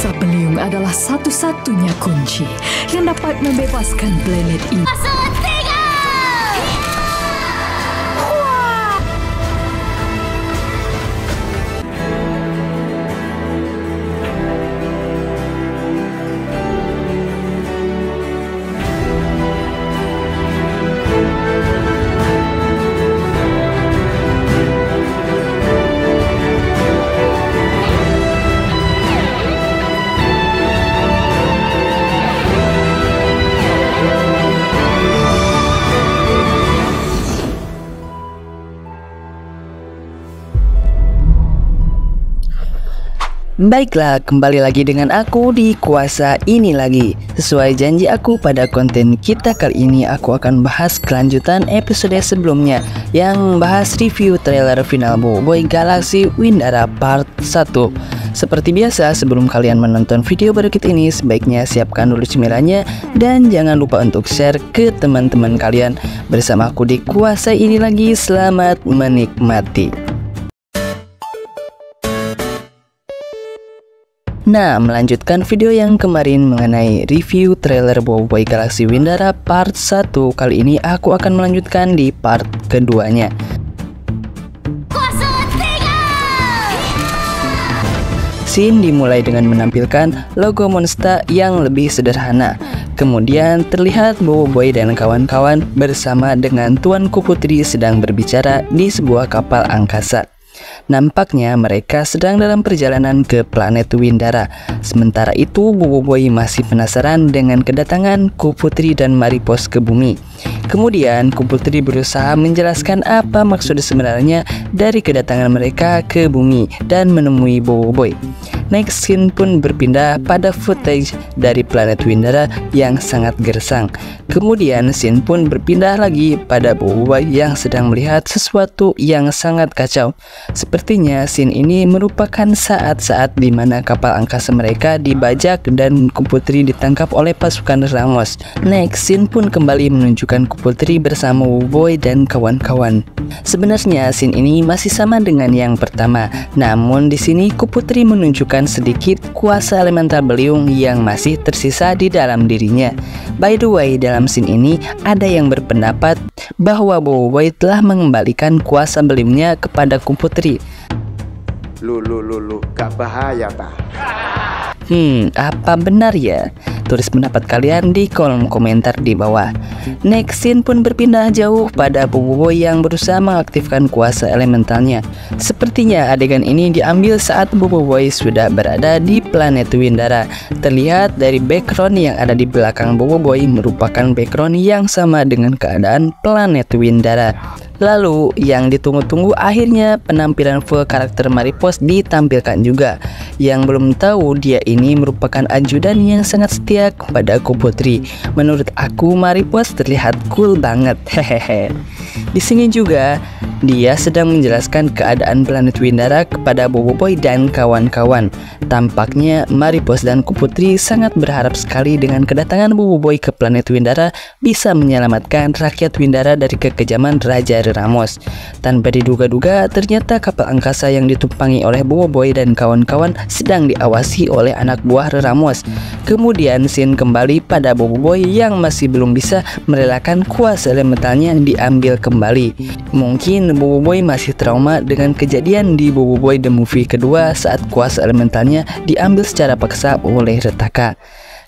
Kuasa beliung adalah satu-satunya kunci yang dapat membebaskan planet ini. Baiklah, kembali lagi dengan aku di Kuasa ini lagi. Sesuai janji aku pada konten kita kali ini, aku akan bahas kelanjutan episode sebelumnya yang bahas review trailer final Boboiboy Galaxy Windara Part 1. Seperti biasa, sebelum kalian menonton video baru kita ini, sebaiknya siapkan dulu cemilannya dan jangan lupa untuk share ke teman-teman kalian. Bersama aku di Kuasa ini lagi, selamat menikmati. Nah, melanjutkan video yang kemarin mengenai review trailer Boboiboy Galaxy Windara Part 1, kali ini aku akan melanjutkan di part keduanya. Scene dimulai dengan menampilkan logo Monster yang lebih sederhana. Kemudian terlihat Boboiboy dan kawan-kawan bersama dengan Tuanku Putri sedang berbicara di sebuah kapal angkasa. Nampaknya mereka sedang dalam perjalanan ke planet Windara. Sementara itu Boboiboy masih penasaran dengan kedatangan Ku Putri dan Maripos ke bumi. Kemudian Ku Putri berusaha menjelaskan apa maksud sebenarnya dari kedatangan mereka ke bumi dan menemui Boboiboy. Next scene pun berpindah pada footage dari planet Windara yang sangat gersang. Kemudian scene pun berpindah lagi pada Boboiboy yang sedang melihat sesuatu yang sangat kacau. Sepertinya scene ini merupakan saat-saat di mana kapal angkasa mereka dibajak dan Ku Putri ditangkap oleh pasukan Ramos. Next scene pun kembali menunjukkan Ku Putri bersama Boboiboy dan kawan-kawan. Sebenarnya scene ini masih sama dengan yang pertama, namun di sini Ku Putri menunjukkan sedikit kuasa elemental beliung yang masih tersisa di dalam dirinya. By the way, dalam scene ini ada yang berpendapat bahwa Boboiboy telah mengembalikan kuasa beliungnya kepada Ku Putri. Lu, gak bahaya tak? Apa benar ya? Tulis pendapat kalian di kolom komentar di bawah. Next scene pun berpindah jauh pada Boboiboy yang berusaha mengaktifkan kuasa elementalnya. Sepertinya adegan ini diambil saat Boboiboy sudah berada di planet Windara. Terlihat dari background yang ada di belakang Boboiboy merupakan background yang sama dengan keadaan planet Windara. Lalu yang ditunggu-tunggu, akhirnya penampilan full karakter Maripos ditampilkan juga. Yang belum tahu, dia ini merupakan ajudan yang sangat setia kepada Ku Putri. Menurut aku Maripos terlihat cool banget. Hehehe. Di sini juga dia sedang menjelaskan keadaan planet Windara kepada Boboiboy dan kawan-kawan. Tampaknya Maripos dan Ku Putri sangat berharap sekali dengan kedatangan Boboiboy ke planet Windara bisa menyelamatkan rakyat Windara dari kekejaman Raja Ramos. Tanpa diduga-duga, ternyata kapal angkasa yang ditumpangi oleh Boboiboy dan kawan-kawan sedang diawasi oleh anak buah Ramos. Kemudian scene kembali pada Boboiboy yang masih belum bisa merelakan kuasa elementalnya diambil kembali. Mungkin Boboiboy masih trauma dengan kejadian di Boboiboy The Movie kedua saat kuasa elementalnya diambil secara paksa oleh Retaka.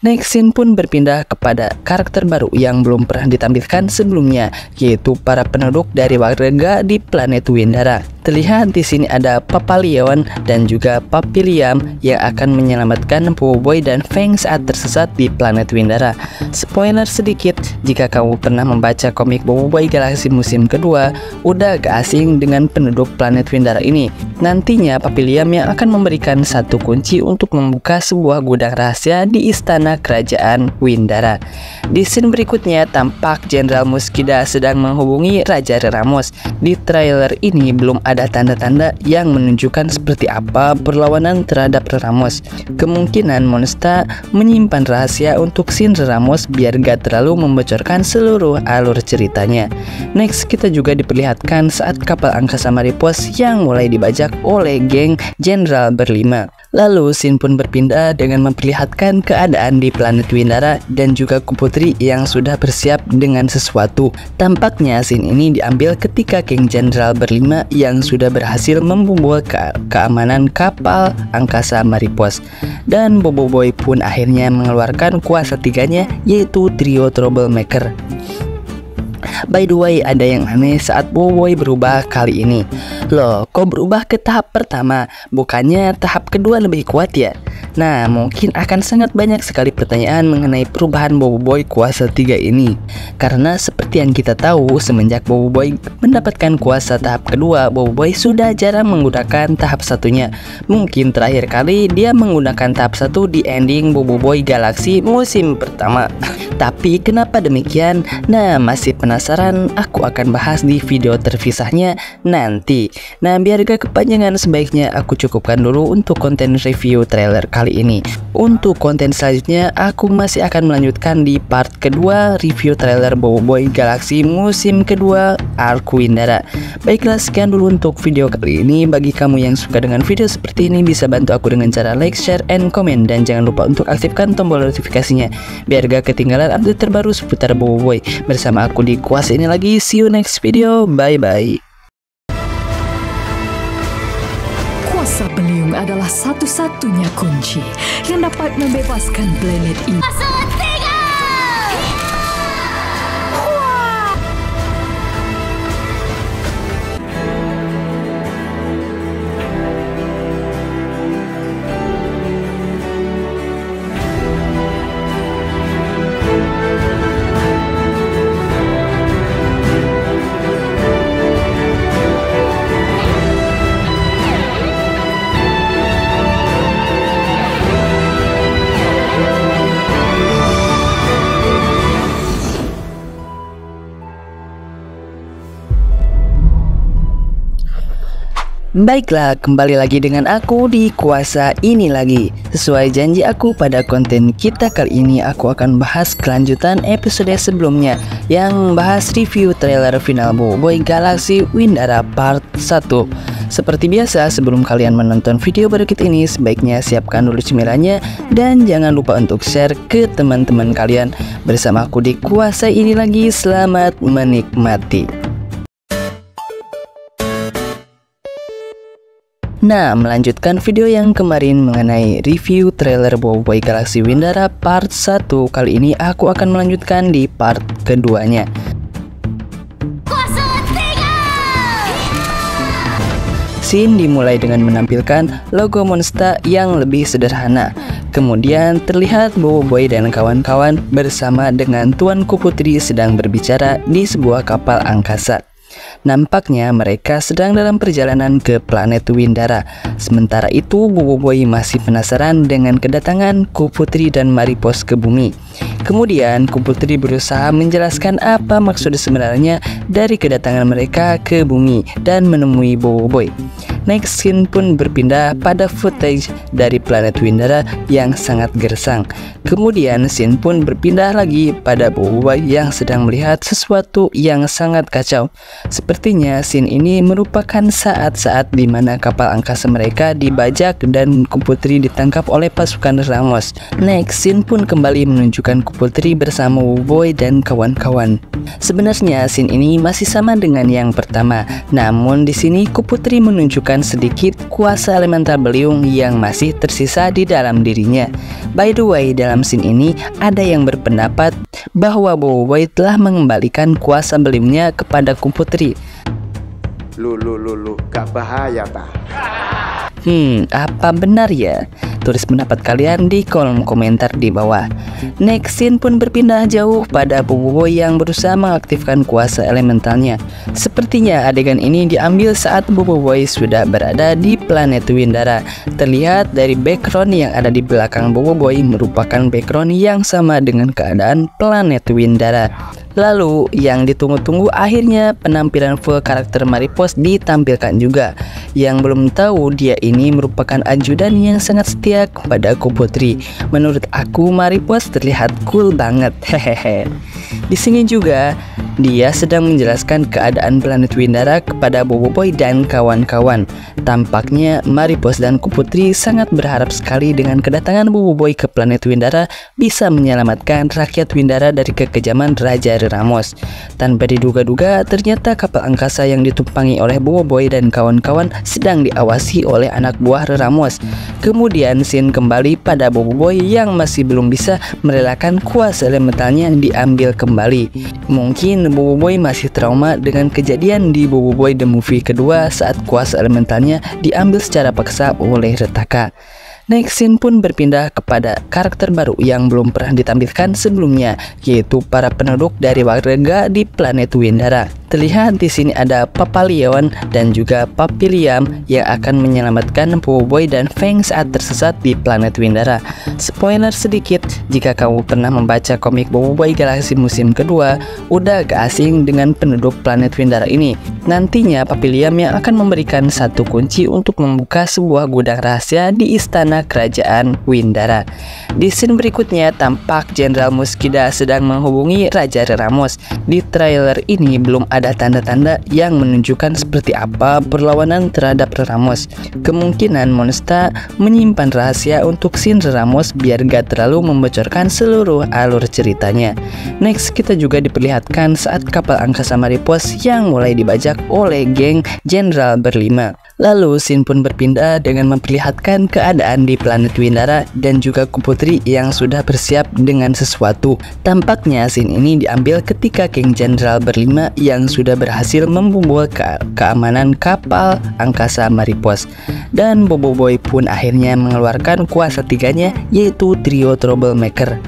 Next scene pun berpindah kepada karakter baru yang belum pernah ditampilkan sebelumnya, yaitu para penduduk dari warga di planet Windara. Terlihat di sini ada Papalion dan juga Papiliam yang akan menyelamatkan Boboiboy dan Feng saat tersesat di planet Windara. Spoiler sedikit, jika kamu pernah membaca komik Boboiboy Galaxy musim kedua, udah gak asing dengan penduduk planet Windara ini. Nantinya Papiliam yang akan memberikan satu kunci untuk membuka sebuah gudang rahasia di istana kerajaan Windara. Di scene berikutnya tampak Jenderal Muskida sedang menghubungi Raja Ramos. Di trailer ini belum ada tanda-tanda yang menunjukkan seperti apa perlawanan terhadap Ramos. Kemungkinan Monster menyimpan rahasia untuk scene Ramos biar gak terlalu membocorkan seluruh alur ceritanya. Next, kita juga diperlihatkan saat kapal angkasa Maripos yang mulai dibajak oleh geng Jenderal berlima. Lalu scene pun berpindah dengan memperlihatkan keadaan di planet Windara dan juga Kuputri yang sudah bersiap dengan sesuatu. Tampaknya scene ini diambil ketika King General berlima yang sudah berhasil membobol keamanan kapal angkasa Maripos. Dan Bobo Boy pun akhirnya mengeluarkan kuasa tiganya, yaitu trio Troublemaker. By the way, ada yang aneh saat Bobo Boy berubah kali ini. Loh, kok berubah ke tahap pertama? Bukannya tahap kedua lebih kuat ya? Nah, mungkin akan sangat banyak sekali pertanyaan mengenai perubahan Bobo Boy kuasa 3 ini. Karena seperti yang kita tahu, semenjak Bobo Boy mendapatkan kuasa tahap kedua, Bobo Boy sudah jarang menggunakan tahap satunya. Mungkin terakhir kali dia menggunakan tahap 1 di ending Bobo Boy Galaxy musim pertama. Tapi kenapa demikian? Nah, masih penasaran? Aku akan bahas di video terpisahnya nanti. Nah, biar gak kepanjangan, sebaiknya aku cukupkan dulu untuk konten review trailer kali ini. Untuk konten selanjutnya, aku masih akan melanjutkan di part kedua review trailer Bobo Boy Galaxy musim kedua Arc Windara. Baiklah, sekian dulu untuk video kali ini. Bagi kamu yang suka dengan video seperti ini, bisa bantu aku dengan cara like, share, and comment. Dan jangan lupa untuk aktifkan tombol notifikasinya biar gak ketinggalan update terbaru seputar Bobo Boy. Bersama aku di Kuasa ini lagi. See you next video. Bye bye. Kuasa beliung adalah satu-satunya kunci yang dapat membebaskan planet ini. Baiklah, kembali lagi dengan aku di Kuasa ini lagi. Sesuai janji aku pada konten kita kali ini, aku akan bahas kelanjutan episode sebelumnya yang bahas review trailer final Bobo Boy Galaxy Windara part 1. Seperti biasa, sebelum kalian menonton video berikut ini, sebaiknya siapkan dulu cemilannya dan jangan lupa untuk share ke teman-teman kalian. Bersama aku di Kuasa ini lagi, selamat menikmati. Nah, melanjutkan video yang kemarin mengenai review trailer Bobo Boy Galaxy Windara part 1, kali ini aku akan melanjutkan di part keduanya. Scene dimulai dengan menampilkan logo Monster yang lebih sederhana. Kemudian terlihat Bobo Boy dan kawan-kawan bersama dengan Tuan Kuputri sedang berbicara di sebuah kapal angkasa. Nampaknya mereka sedang dalam perjalanan ke planet Windara. Sementara itu Bobo Boy masih penasaran dengan kedatangan Kuputri dan Maripos ke bumi. Kemudian Kuputri berusaha menjelaskan apa maksud sebenarnya dari kedatangan mereka ke bumi dan menemui Bobo Boy. Next scene pun berpindah pada footage dari planet Windara yang sangat gersang. Kemudian scene pun berpindah lagi pada Bobo Boy yang sedang melihat sesuatu yang sangat kacau. Sepertinya scene ini merupakan saat-saat di mana kapal angkasa mereka dibajak dan Kuputri ditangkap oleh pasukan Ramos. Next scene pun kembali menunjukkan Kuputri bersama Bobo Boy dan kawan-kawan. Sebenarnya scene ini masih sama dengan yang pertama, namun di sini Kuputri menunjukkan sedikit kuasa elemental beliung yang masih tersisa di dalam dirinya. By the way, dalam scene ini ada yang berpendapat bahwa Bobo Boy telah mengembalikan kuasa beliungnya kepada Kuputri. Lu, gak bahaya tak? Apa benar ya? Tulis pendapat kalian di kolom komentar di bawah. Next scene pun berpindah jauh pada Bobo Boy yang berusaha mengaktifkan kuasa elementalnya. Sepertinya adegan ini diambil saat Bobo Boy sudah berada di planet Windara. Terlihat dari background yang ada di belakang Bobo Boy merupakan background yang sama dengan keadaan planet Windara. Lalu yang ditunggu-tunggu akhirnya penampilan full karakter Maripos ditampilkan juga. Yang belum tahu dia ini merupakan ajudan yang sangat setia kepada Kuputri. Menurut aku Maripos terlihat cool banget. Hehehe. Di sini juga dia sedang menjelaskan keadaan planet Windara kepada Boboiboy dan kawan-kawan. Tampaknya Maripos dan Kuputri sangat berharap sekali dengan kedatangan Boboiboy ke planet Windara bisa menyelamatkan rakyat Windara dari kekejaman Raja Ramos. Tanpa diduga-duga, ternyata kapal angkasa yang ditumpangi oleh Boboiboy dan kawan-kawan sedang diawasi oleh anak buah Ramos. Kemudian scene kembali pada Boboiboy yang masih belum bisa merelakan kuasa elementalnya diambil kembali. Mungkin Boboiboy masih trauma dengan kejadian di Boboiboy The Movie kedua saat kuasa elementalnya diambil secara paksa oleh Retaka. Next scene pun berpindah kepada karakter baru yang belum pernah ditampilkan sebelumnya, yaitu para penduduk dari warga di planet Windara. Terlihat di sini ada Papalion dan juga Papiliam yang akan menyelamatkan Boboiboy dan Feng saat tersesat di planet Windara. Spoiler sedikit, jika kamu pernah membaca komik Boboiboy Galaksi musim kedua, udah gak asing dengan penduduk planet Windara ini. Nantinya Papiliam yang akan memberikan satu kunci untuk membuka sebuah gudang rahasia di istana kerajaan Windara. Di scene berikutnya tampak Jenderal Muskida sedang menghubungi Raja Ramos. Di trailer ini belum ada tanda-tanda yang menunjukkan seperti apa perlawanan terhadap Ramos. Kemungkinan Monsta menyimpan rahasia untuk scene Ramos biar gak terlalu membocorkan seluruh alur ceritanya. Next kita juga diperlihatkan saat kapal angkasa Maripos yang mulai dibajak oleh geng Jenderal berlima. Lalu scene pun berpindah dengan memperlihatkan keadaan di planet Windara dan juga Kuputri yang sudah bersiap dengan sesuatu. Tampaknya scene ini diambil ketika geng Jenderal berlima yang sudah berhasil membobol keamanan kapal angkasa Maripos. Dan Boboiboy pun akhirnya mengeluarkan kuasa tiganya, yaitu trio Troublemaker.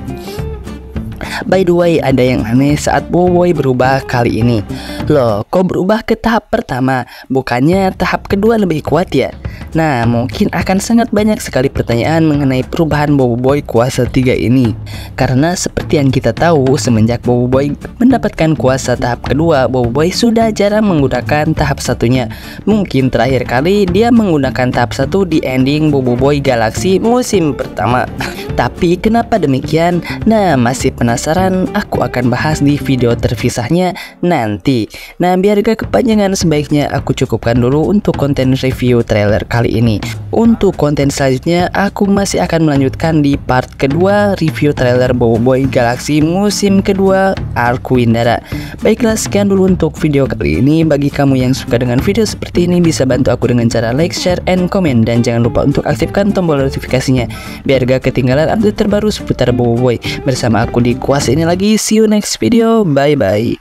By the way, ada yang aneh saat Boboiboy berubah kali ini. Loh, kok berubah ke tahap pertama? Bukannya tahap kedua lebih kuat ya? Nah, mungkin akan sangat banyak sekali pertanyaan mengenai perubahan Boboiboy kuasa 3 ini. Karena seperti yang kita tahu, semenjak Boboiboy mendapatkan kuasa tahap kedua, Boboiboy sudah jarang menggunakan tahap satunya. Mungkin terakhir kali dia menggunakan tahap 1 di ending Boboiboy Galaksi musim pertama. Tapi kenapa demikian? Nah, masih penasaran? Aku akan bahas di video terpisahnya nanti. Nah, biar gak kepanjangan, sebaiknya aku cukupkan dulu untuk konten review trailer kali ini. Untuk konten selanjutnya, aku masih akan melanjutkan di part kedua review trailer Boboiboy Galaksi musim kedua Arc Windara. Baiklah, sekian dulu untuk video kali ini. Bagi kamu yang suka dengan video seperti ini, bisa bantu aku dengan cara like, share, and comment. Dan jangan lupa untuk aktifkan tombol notifikasinya biar gak ketinggalan update terbaru seputar Boboiboy. Bersama aku di Kuasa ini lagi. See you next video. Bye bye.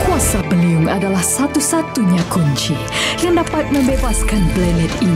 Kuasa Beliung adalah satu-satunya kunci yang dapat membebaskan planet ini.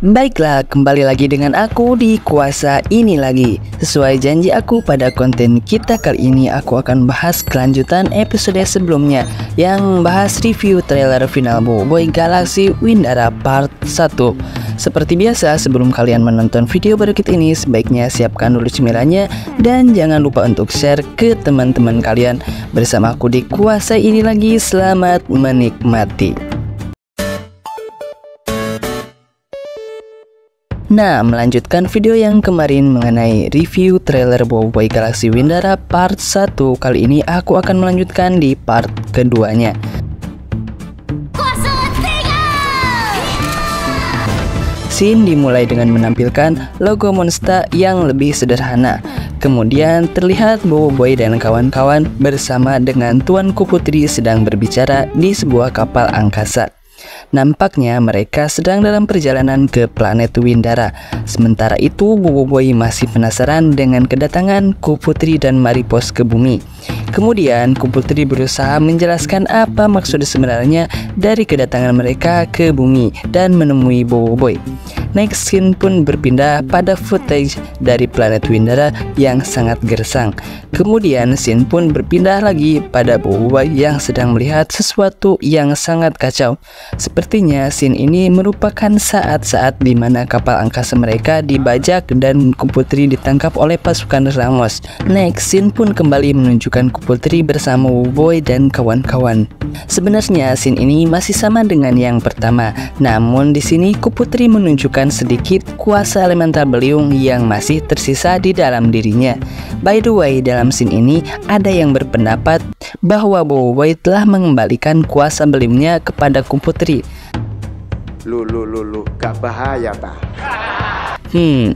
Baiklah, kembali lagi dengan aku di Kuasa ini lagi. Sesuai janji aku pada konten kita kali ini, aku akan bahas kelanjutan episode sebelumnya yang bahas review trailer final Boboiboy Galaksi Windara part 1. Seperti biasa, sebelum kalian menonton video berikut ini, sebaiknya siapkan dulu cemilannya dan jangan lupa untuk share ke teman-teman kalian. Bersama aku di Kuasa ini lagi, selamat menikmati. Nah, melanjutkan video yang kemarin mengenai review trailer Boboiboy Galaksi Windara part 1, kali ini aku akan melanjutkan di part keduanya. Scene dimulai dengan menampilkan logo Monsta yang lebih sederhana. Kemudian terlihat Boboiboy dan kawan-kawan bersama dengan Tuan Kuputri sedang berbicara di sebuah kapal angkasa. Nampaknya mereka sedang dalam perjalanan ke planet Windara. Sementara itu Boboiboy masih penasaran dengan kedatangan Kuputri dan Maripos ke bumi. Kemudian Kuputri berusaha menjelaskan apa maksud sebenarnya dari kedatangan mereka ke bumi dan menemui Boboiboy. Next scene pun berpindah pada footage dari planet Windara yang sangat gersang. Kemudian scene pun berpindah lagi pada Boboiboy yang sedang melihat sesuatu yang sangat kacau. Sepertinya scene ini merupakan saat-saat di mana kapal angkasa mereka dibajak dan Kuputri ditangkap oleh pasukan Ramos. Next scene pun kembali menunjukkan Kuputri bersama Boboiboy dan kawan-kawan. Sebenarnya scene ini masih sama dengan yang pertama, namun di sini Kuputri menunjukkan sedikit kuasa elemental beliung yang masih tersisa di dalam dirinya. By the way, dalam scene ini ada yang berpendapat bahwa Boboiboy telah mengembalikan kuasa beliungnya kepada Kuputri. Lu, gak bahaya tah?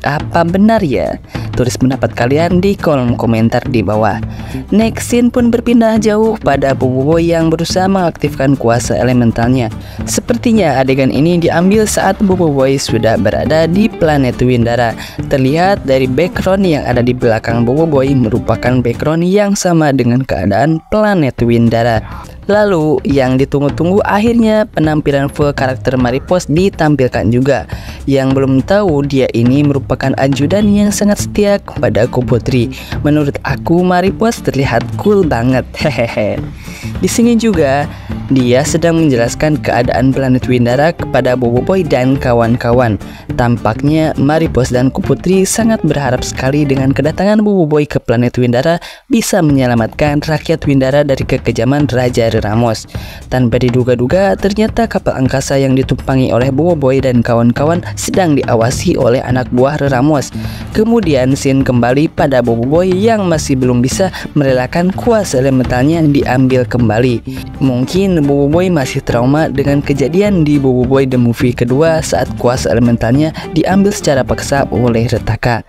Apa benar ya? Tulis pendapat kalian di kolom komentar di bawah. Next scene pun berpindah jauh pada Boboiboy yang berusaha mengaktifkan kuasa elementalnya. Sepertinya adegan ini diambil saat Boboiboy sudah berada di planet Windara. Terlihat dari background yang ada di belakang Boboiboy merupakan background yang sama dengan keadaan planet Windara. Lalu yang ditunggu-tunggu akhirnya penampilan full karakter Maripos ditampilkan juga. Yang belum tahu, dia ini merupakan ajudan yang sangat setia kepada Kuputri. Menurut aku Maripos terlihat cool banget. Hehehe. Di sini juga dia sedang menjelaskan keadaan planet Windara kepada Boboiboy dan kawan-kawan. Tampaknya Maripos dan Kuputri sangat berharap sekali dengan kedatangan Boboiboy ke planet Windara bisa menyelamatkan rakyat Windara dari kekejaman Raja Ramos. Tanpa diduga-duga, ternyata kapal angkasa yang ditumpangi oleh Boboiboy dan kawan-kawan sedang diawasi oleh anak buah Ramos. Kemudian scene kembali pada Boboiboy yang masih belum bisa merelakan kuasa elementalnya diambil kembali. Mungkin Boboiboy masih trauma dengan kejadian di Boboiboy The Movie kedua saat kuasa elementalnya diambil secara paksa oleh Retaka.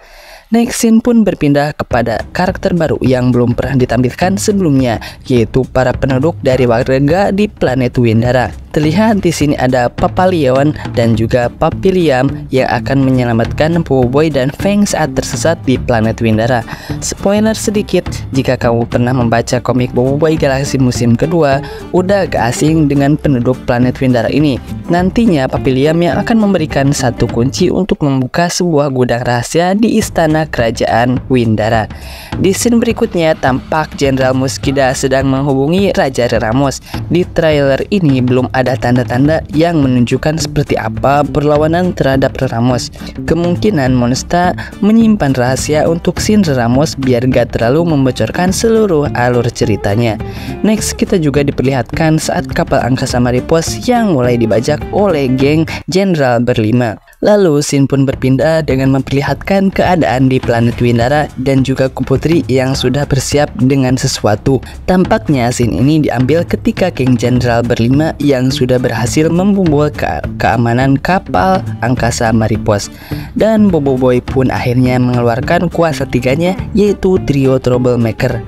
Next scene pun berpindah kepada karakter baru yang belum pernah ditampilkan sebelumnya, yaitu para penduduk dari warga di planet Windara. Terlihat di sini ada Papalion dan juga Papiliam yang akan menyelamatkan Boboiboy dan Feng saat tersesat di planet Windara. Spoiler sedikit, jika kamu pernah membaca komik Boboiboy Galaksi musim kedua, udah gak asing dengan penduduk planet Windara ini. Nantinya Papiliam yang akan memberikan satu kunci untuk membuka sebuah gudang rahasia di istana kerajaan Windara. Di scene berikutnya tampak Jenderal Muskida sedang menghubungi Raja Ramos. Di trailer ini belum ada tanda-tanda yang menunjukkan seperti apa perlawanan terhadap Ramos. Kemungkinan Monsta menyimpan rahasia untuk scene Ramos biar gak terlalu membocorkan seluruh alur ceritanya. Next kita juga diperlihatkan saat kapal angkasa Maripos yang mulai dibajak oleh geng Jenderal berlima. Lalu scene pun berpindah dengan memperlihatkan keadaan di planet Windara dan juga Kuputri yang sudah bersiap dengan sesuatu. Tampaknya scene ini diambil ketika geng Jenderal berlima yang sudah berhasil membobol keamanan kapal angkasa Maripos. Dan Boboiboy pun akhirnya mengeluarkan kuasa tiganya, yaitu trio Troublemaker.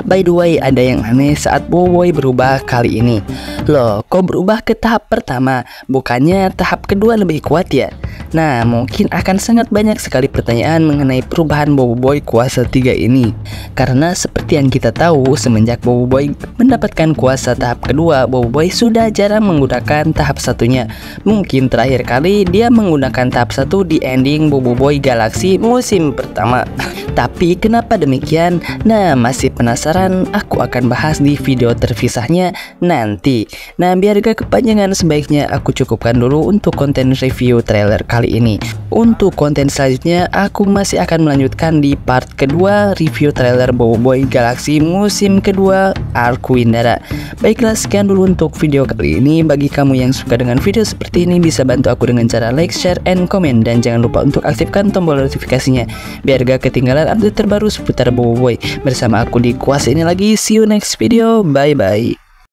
By the way, ada yang aneh saat Boboiboy berubah kali ini. Loh, kok berubah ke tahap pertama? Bukannya tahap kedua lebih kuat ya? Nah, mungkin akan sangat banyak sekali pertanyaan mengenai perubahan Boboiboy kuasa 3 ini. Karena seperti yang kita tahu, semenjak Boboiboy mendapatkan kuasa tahap kedua, Boboiboy sudah jarang menggunakan tahap satunya. Mungkin terakhir kali dia menggunakan tahap 1 di ending Boboiboy Galaksi musim pertama. Tapi kenapa demikian? Nah, masih penasaran? Aku akan bahas di video terpisahnya nanti. Nah, biar gak kepanjangan, sebaiknya aku cukupkan dulu untuk konten review trailer kali ini. Untuk konten selanjutnya, aku masih akan melanjutkan di part kedua review trailer Boboiboy Galaksi musim kedua Arc Windara. Baiklah, sekian dulu untuk video kali ini. Bagi kamu yang suka dengan video seperti ini, bisa bantu aku dengan cara like, share, and comment. Dan jangan lupa untuk aktifkan tombol notifikasinya biar gak ketinggalan update terbaru seputar Boboiboy. Bersama aku di Kuas ini lagi. See you next video. Bye bye.